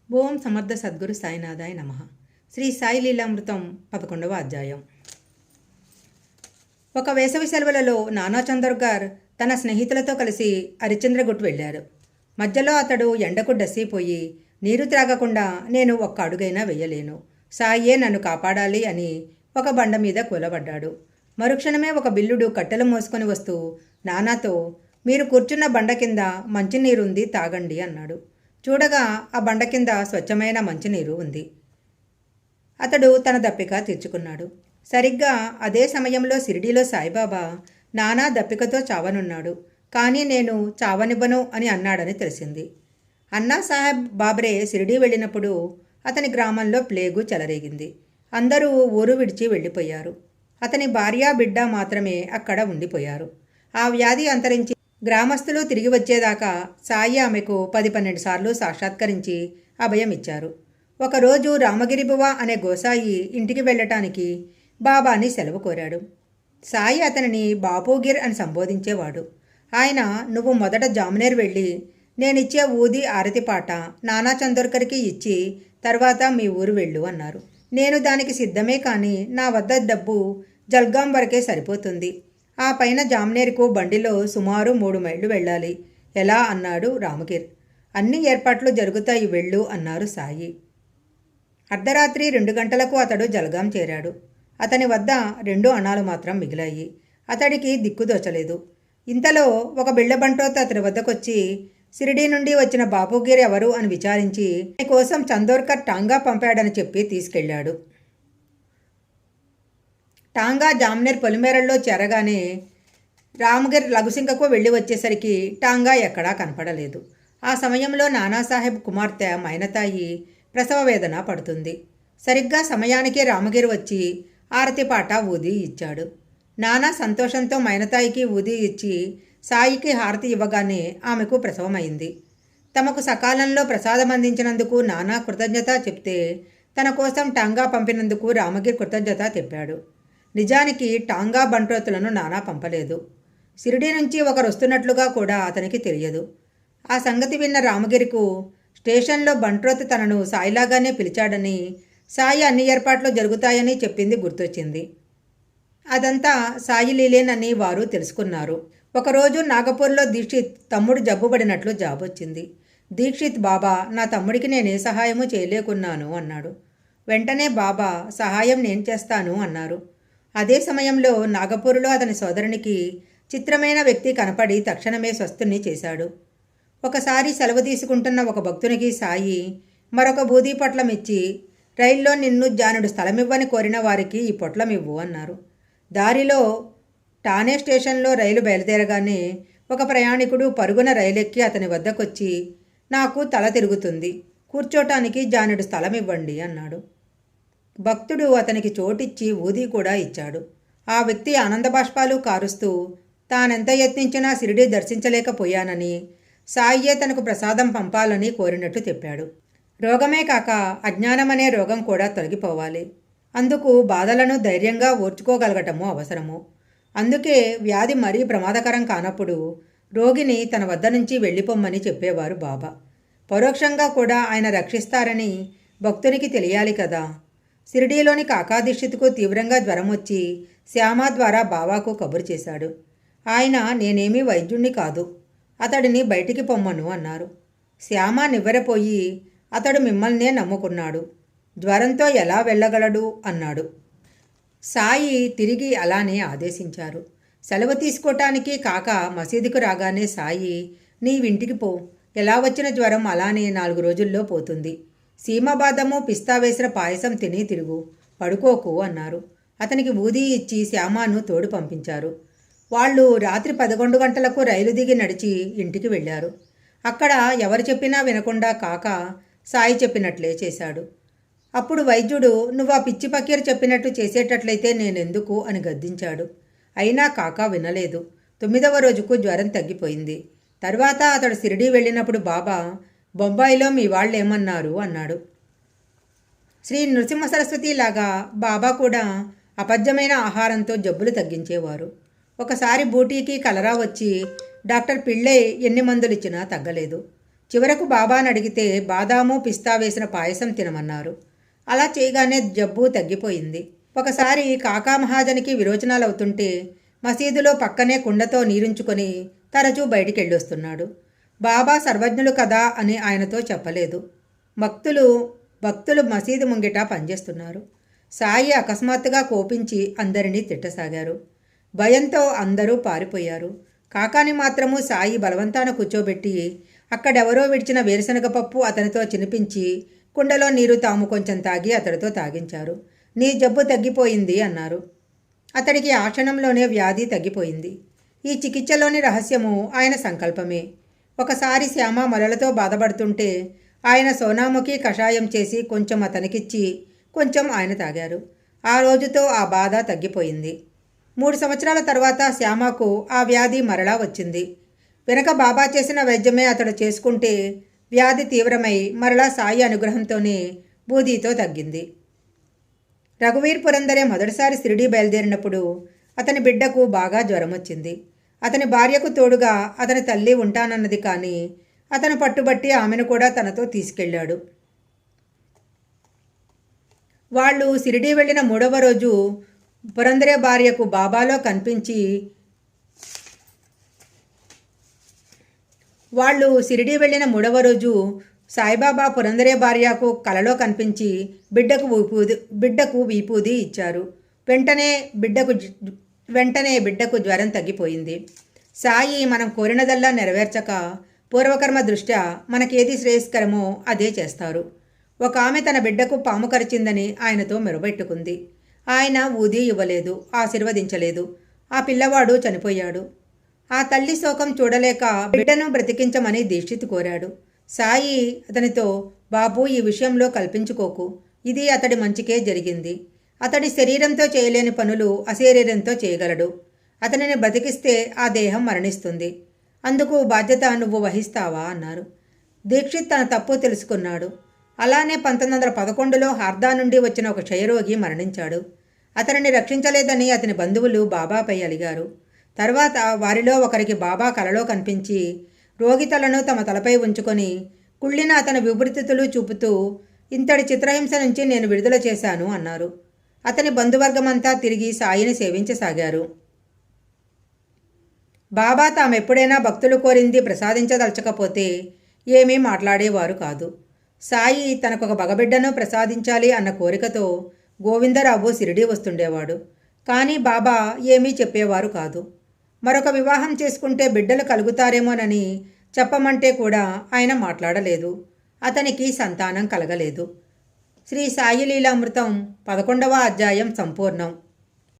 ఓం సమర్థ సద్గురు సాయినాథాయ నమః. శ్రీ సాయి లీలామృతం 11వ అధ్యాయం. ఒక వేసవి సెలవులలో నానా చందోర్కర్ తన స్నేహితులతో కలిసి హరిశ్చంద్రగుట్ వెళ్ళారు. మధ్యలో అతడు ఎండకు డస్సిపోయి నీరు త్రాగకుండా నేను ఒక్క అడుగైనా వెయ్యలేను, సాయే నన్ను కాపాడాలి అని ఒక బండ మీద కూలబడ్డాడు. మరుక్షణమే ఒక బిల్లుడు కట్టెలు మోసుకొని వస్తూ నానాతో, మీరు కూర్చున్న బండ కింద మంచినీరుంది, తాగండి అన్నాడు. చూడగా ఆ బండ కింద స్వచ్ఛమైన మంచినీరు ఉంది. అతడు తన దప్పిక తీర్చుకున్నాడు. సరిగ్గా అదే సమయంలో షిరిడీలో సాయిబాబా నానా దప్పికతో చావనున్నాడు, కానీ నేను చావనివ్వను అని అన్నాడని తెలిసింది. అన్నా సాహెబ్ బాబ్రే షిరిడీ వెళ్ళినప్పుడు అతని గ్రామంలో ప్లేగు చెలరేగింది. అందరూ ఊరు విడిచి వెళ్ళిపోయారు. అతని భార్య బిడ్డ మాత్రమే అక్కడ ఉండిపోయారు. ఆ వ్యాధి అంతరించి గ్రామస్తులు తిరిగి వచ్చేదాకా సాయి ఆమెకు 10-12 సార్లు సాక్షాత్కరించి అభయమిచ్చారు. ఒకరోజు రామగిరిబువ అనే గోసాయి ఇంటికి వెళ్ళటానికి బాబాని సెలవు కోరాడు. సాయి అతనిని బాపూగిర్ అని సంబోధించేవాడు. ఆయన, నువ్వు మొదట జామనేర్ వెళ్ళి నేనిచ్చే ఊది ఆరతి పాట నానా చందోర్కర్కి ఇచ్చి తర్వాత మీ ఊరు వెళ్ళు అన్నారు. నేను దానికి సిద్ధమే, కానీ నా వద్ద డబ్బు జల్గాం వరకే సరిపోతుంది. ఆ పైన జామ్నేర్కు బండిలో సుమారు 3 మైళ్ళు వెళ్ళాలి. ఎలా అన్నాడు రామగిర్. అన్ని ఏర్పాట్లు జరుగుతాయి, వెళ్ళు అన్నారు సాయి. అర్ధరాత్రి 2 గంటలకు అతడు జల్గాం చేరాడు. అతని వద్ద 2 అణాలు మాత్రం మిగిలాయి. అతడికి దిక్కుదోచలేదు. ఇంతలో ఒక బిళ్ళబంటోత్ అతని వద్దకొచ్చి, షిరిడీ నుండి వచ్చిన బాపూగిరి ఎవరు అని విచారించి కోసం చందోర్కర్ టాంగా పంపాడని చెప్పి తీసుకెళ్లాడు. టాంగా జామ్నేర్ పొలిమేరల్లో చేరగానే రామగిర్ లఘుసింకకు వెళ్ళి వచ్చేసరికి టాంగా ఎక్కడా కనపడలేదు. ఆ సమయంలో నానాసాహెబ్ కుమార్తె మైనతాయి ప్రసవ వేదన పడుతుంది. సరిగ్గా సమయానికి రామగిరి వచ్చి ఆరతి పాట ఊది ఇచ్చాడు. నానా సంతోషంతో మైనతాయికి ఊది ఇచ్చి సాయికి హారతి ఇవ్వగానే ఆమెకు ప్రసవమైంది. తమకు సకాలంలో ప్రసాదం అందించినందుకు నానా కృతజ్ఞత చెప్తే తన కోసం టాంగా పంపినందుకు రామగిర్ కృతజ్ఞత చెప్పాడు. నిజానికి టాంగా బంట్రోతులను నానా పంపలేదు. షిరిడీ నుంచి ఒకరు వస్తున్నట్లుగా కూడా అతనికి తెలియదు. ఆ సంగతి విన్న రామగిరికు స్టేషన్లో బంట్రోత్ తనను సాయిలాగానే పిలిచాడని, సాయి అన్ని ఏర్పాట్లు జరుగుతాయని చెప్పింది గుర్తొచ్చింది. అదంతా సాయి లీలేనని వారు తెలుసుకున్నారు. ఒకరోజు నాగపూర్లో దీక్షిత్ తమ్ముడు జబ్బుపడినట్లు జాబొచ్చింది. దీక్షిత్, బాబా, నా తమ్ముడికి నేనే సహాయము చేయలేకున్నాను అన్నాడు. వెంటనే బాబా, సహాయం నేను చేస్తాను అన్నారు. అదే సమయంలో నాగపూర్లో అతని సోదరునికి చిత్రమైన వ్యక్తి కనపడి తక్షణమే స్వస్థుని చేశాడు. ఒకసారి సెలవు తీసుకుంటున్న ఒక భక్తునికి సాయి మరొక బూదీ పొట్లం ఇచ్చి, రైల్లో నిన్ను జానుడు స్థలమివ్వని కోరిన వారికి ఈ పొట్లమివ్వు అన్నారు. దారిలో ఠానే స్టేషన్లో రైలు బయలుదేరగానే ఒక ప్రయాణికుడు పరుగున రైలెక్కి అతని వద్దకొచ్చి, నాకు తల తిరుగుతుంది, కూర్చోటానికి జానుడు స్థలమివ్వండి అన్నాడు. భక్తుడు అతనికి చోటిచ్చి ఊది కూడా ఇచ్చాడు. ఆ వ్యక్తి ఆనందబాష్పాలు కారుస్తూ తానెంత యత్నించినా షిరిడీ దర్శించలేకపోయానని, సాయియే తనకు ప్రసాదం పంపాలని కోరినట్టు చెప్పాడు. రోగమే కాక అజ్ఞానమనే రోగం కూడా తొలగిపోవాలి. అందుకు బాధలను ధైర్యంగా ఓర్చుకోగలగటము అవసరము. అందుకే వ్యాధి మరీ ప్రమాదకరం కానప్పుడు రోగిని తన వద్ద నుంచి వెళ్ళిపోమ్మని చెప్పేవారు బాబా. పరోక్షంగా కూడా ఆయన రక్షిస్తారని భక్తునికి తెలియాలి కదా. షిరిడీలోని కాకా దీక్షిత్కు తీవ్రంగా జ్వరం వచ్చి శ్యామ ద్వారా బాబాకు కబురు చేశాడు. ఆయన, నేనేమీ వైద్యుణ్ణి కాదు, అతడిని బయటికి పొమ్మను అన్నారు. శ్యామ నివ్వెరపోయి, అతడు మిమ్మల్నే నమ్ముకున్నాడు, జ్వరంతో ఎలా వెళ్ళగలడు అన్నాడు. సాయి తిరిగి అలానే ఆదేశించారు. సెలవు తీసుకోవటానికి కాక మసీదుకు రాగానే సాయి, నీవింటికి పో, ఎలా వచ్చిన జ్వరం అలానే 4 రోజుల్లో పోతుంది. సీమబాదము పిస్తా వేసిన పాయసం తిని తిరుగు, పడుకోకు అన్నారు. అతనికి ఊది ఇచ్చి శ్యామాను తోడు పంపించారు. వాళ్ళు రాత్రి 11 గంటలకు రైలు దిగి నడిచి ఇంటికి వెళ్ళారు. అక్కడ ఎవరు చెప్పినా వినకుండా కాక సాయి చెప్పినట్లే చేశాడు. అప్పుడు వైద్యుడు, నువ్వు ఆ పిచ్చి పకీర్ చెప్పినట్టు చేసేటట్లయితే నేనెందుకు అని గద్దించాడు. అయినా కాక వినలేదు. 9వ రోజుకు జ్వరం తగ్గిపోయింది. తర్వాత అతడు షిరిడీ వెళ్ళినప్పుడు బాబా, బొంబాయిలో మీ వాళ్ళేమన్నారు అన్నాడు. శ్రీ నృసింహ సరస్వతి లాగా బాబా కూడా అపథ్యమైన ఆహారంతో జబ్బులు తగ్గించేవారు. ఒకసారి బూటీకి కలరా వచ్చి డాక్టర్ పిళ్ళై ఎన్ని మందులిచ్చినా తగ్గలేదు. చివరకు బాబాను అడిగితే బాదాము పిస్తా వేసిన పాయసం తినమన్నారు. అలా చేయగానే జబ్బు తగ్గిపోయింది. ఒకసారి కాకా మహాజనికి విరోచనాలు అవుతుంటే మసీదులో పక్కనే కుండతో నీరుంచుకొని తరచూ బయటికెళ్ళొస్తున్నాడు. బాబా సర్వజ్ఞులు కదా అని ఆయనతో చెప్పలేదు. భక్తులు మసీదు ముంగిట పనిచేస్తున్నారు. సాయి అకస్మాత్తుగా కోపించి అందరినీ తిట్టసాగారు. భయంతో అందరూ పారిపోయారు. కాకాని మాత్రము సాయి బలవంతాన కూర్చోబెట్టి అక్కడెవరో విడిచిన వేరుశనగ పప్పు అతనితో చినిపించి కుండలో నీరు తాము కొంచెం తాగి అతడితో తాగించారు. నీ జబ్బు తగ్గిపోయింది అన్నారు. అతడికి ఆ క్షణంలోనే వ్యాధి తగ్గిపోయింది. ఈ చికిత్సలోని రహస్యము ఆయన సంకల్పమే. ఒకసారి శ్యామ మొలలతో బాధపడుతుంటే ఆయన సోనాముఖి కషాయం చేసి కొంచెం అతనికిచ్చి కొంచెం ఆయన తాగారు. ఆ రోజుతో ఆ బాధ తగ్గిపోయింది. 3 సంవత్సరాల తర్వాత శ్యామకు ఆ వ్యాధి మరలా వచ్చింది. వెనక బాబా చేసిన వైద్యమే అతడు చేసుకుంటే వ్యాధి తీవ్రమై మరలా సాయి అనుగ్రహంతోనే బూదీతో తగ్గింది. రఘువీర్ పురందరే మొదటిసారి షిరిడీ బయలుదేరినప్పుడు అతని బిడ్డకు బాగా జ్వరం వచ్చింది. అతని భార్యకు తోడుగా అతని తల్లి ఉంటానన్నది, కానీ అతను పట్టుబట్టి ఆమెను కూడా తనతో తీసుకెళ్ళాడు. వాళ్ళు షిరిడీ వెళ్ళిన 3వ రోజు పురందరే భార్యకు బాబాలో కనిపించి సాయిబాబా పురందరే భార్యకు కలలో కనిపించి బిడ్డకు వీపూది ఇచ్చారు. వెంటనే బిడ్డకు జ్వరం తగ్గిపోయింది. సాయి మనం కోరినదల్లా నెరవేర్చక పూర్వకర్మ దృష్ట్యా మనకేది శ్రేయస్కరమో అదే చేస్తారు. ఒక ఆమె తన బిడ్డకు పాము కరిచిందని ఆయనతో మెరుబెట్టుకుంది. ఆయన ఊది ఇవ్వలేదు, ఆశీర్వదించలేదు. ఆ పిల్లవాడు చనిపోయాడు. ఆ తల్లి శోకం చూడలేక బిడ్డను బ్రతికించమని దీక్షిత్ కోరాడు. సాయి అతనితో, బాబు, ఈ విషయంలో కల్పించుకోకు, ఇది అతడి మంచికే జరిగింది. అతడి శరీరంతో చేయలేని పనులు అశరీరంతో చేయగలడు. అతనిని బ్రతికిస్తే ఆ దేహం మరణిస్తుంది. అందుకు బాధ్యత నువ్వు వహిస్తావా అన్నారు. దీక్షిత్ తన తప్పు తెలుసుకున్నాడు. అలానే 1911లో హార్దా నుండి వచ్చిన ఒక క్షయరోగి మరణించాడు. అతనిని రక్షించలేదని అతని బంధువులు బాబాపై అలిగారు. తర్వాత వారిలో ఒకరికి బాబా కలలో కనిపించి రోగి తలను తమ తలపై ఉంచుకొని కుళ్ళిన అతని విపరీతలు చూపుతూ, ఇంతటి చిత్రహింస నుంచి నేను విడుదల చేశాను అన్నారు. అతని బంధువర్గమంతా తిరిగి సాయిని సేవించసాగారు. బాబా తామెప్పుడైనా భక్తులు కోరింది ప్రసాదించదలచకపోతే ఏమీ మాట్లాడేవారు కాదు. సాయి తనకొక మగబిడ్డను ప్రసాదించాలి అన్న కోరికతో గోవిందరావు షిరిడీ వస్తుండేవాడు. కానీ బాబా ఏమీ చెప్పేవారు కాదు. మరొక వివాహం చేసుకుంటే బిడ్డలు కలుగుతారేమోనని చెప్పమంటే కూడా ఆయన మాట్లాడలేదు. అతనికి సంతానం కలగలేదు. శ్రీ సాయి లీలామృతం 11వ అధ్యాయం సంపూర్ణం.